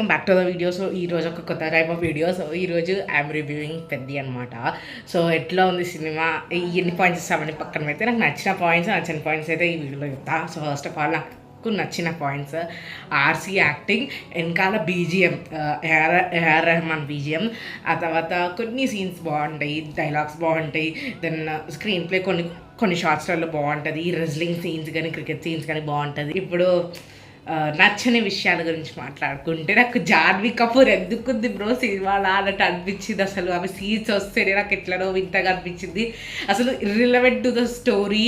Back to the video. So ఈరోజు ఒక కొత్త టైప్ ఆఫ్ వీడియో. సో ఈరోజు ఐఎమ్ రివ్యూయింగ్ పెద్ది అనమాట. సో ఎట్లా ఉంది సినిమా, ఎన్ని పాయింట్స్ ఇస్తామని పక్కన పెడితే నాకు నచ్చిన పాయింట్స్ నచ్చిన పాయింట్స్ అయితే ఈ వీడియోలో చెప్తా. సో ఫస్ట్ ఆఫ్ ఆల్ నాకు నచ్చిన పాయింట్స్ ఆర్సీ యాక్టింగ్, వెనకాల బీజిఎం, ఏఆర్ రెహమాన్ బీజిఎం, ఆ తర్వాత కొన్ని సీన్స్ బాగుంటాయి, డైలాగ్స్ బాగుంటాయి, దెన్ స్క్రీన్ ప్లే కొన్ని షార్ట్స్లలో బాగుంటుంది, రెజ్లింగ్ సీన్స్ కానీ క్రికెట్ సీన్స్ కానీ బాగుంటుంది. ఇప్పుడు నచ్చని విషయాల గురించి మాట్లాడుకుంటే నాకు జాన్వీ కపూర్ ఎందుకుంది బ్రో సినిమాలో అన్నట్టు అనిపించింది. అసలు ఆమె సీన్స్ వస్తేనే నాకు ఎట్లనో వింతగా అనిపించింది. అసలు ఇర్రిలవెంట్ టు ద స్టోరీ,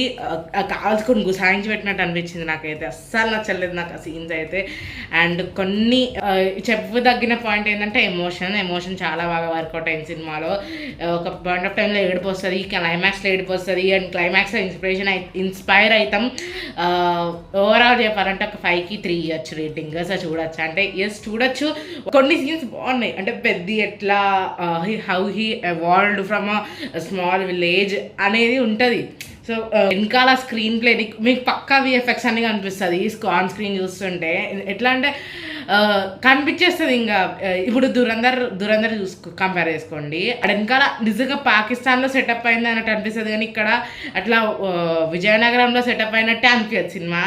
కాల్చుకొని గుసాయించి పెట్టినట్టు అనిపించింది. నాకైతే అస్సలు నచ్చలేదు నాకు ఆ సీన్స్ అయితే. అండ్ కొన్ని చెప్పదగిన పాయింట్ ఏంటంటే ఎమోషన్ చాలా బాగా వర్కౌట్ అయింది సినిమాలో. ఒక పాయింట్ ఆఫ్ టైంలో ఏడుపు వస్తుంది, క్లైమాక్స్లో ఏడుపు వస్తుంది, అండ్ క్లైమాక్స్లో ఇన్స్పైర్ అవుతాం. ఓవరాల్ చెప్పాలంటే ఒక 5కి 3 ఇవ్వచ్చు రేటింగ్. సో చూడొచ్చు అంటే ఎస్ చూడొచ్చు. కొన్ని సీన్స్ బాగున్నాయి, అంటే పెద్ద ఎట్లా how he evolved from a small village అనేది ఉంటుంది. సో వెనకాల స్క్రీన్ ప్లే మీకు పక్కా విఎఫ్ఎక్స్ అని కనిపిస్తుంది ఆన్ స్క్రీన్ చూస్తుంటే. ఎట్లా అంటే కనిపించేస్తుంది. ఇంకా ఇప్పుడు దురందర్ కంపేర్ చేసుకోండి, అక్కడ వెనకాల నిజంగా పాకిస్తాన్లో సెటప్ అయింది అన్నట్టు అనిపిస్తుంది, కానీ ఇక్కడ అట్లా విజయనగరంలో సెటప్ అయినట్టే అనిపించదు సినిమా.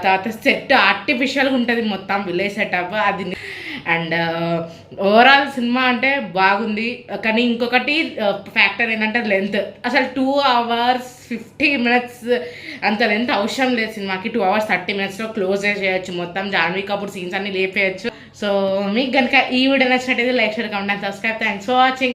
తర్వాత సెట్ ఆర్టిఫిషియల్గా ఉంటుంది మొత్తం విలేజ్ సెటప్ అది. అండ్ ఓవరాల్ సినిమా అంటే బాగుంది. కానీ ఇంకొకటి ఫ్యాక్టర్ ఏంటంటే లెంత్. అసలు 2 hours 50 minutes అంత లెంత్ అవసరం లేదు సినిమాకి. 2 hours 30 minutesలో క్లోజ్ చేయొచ్చు మొత్తం. జాన్వీ కపూర్ సీన్స్ అన్ని లేపేయచ్చు. సో మీకు కనుక ఈ వీడియో నచ్చినట్టయితే like, share, comment and subscribe. Thanks for watching.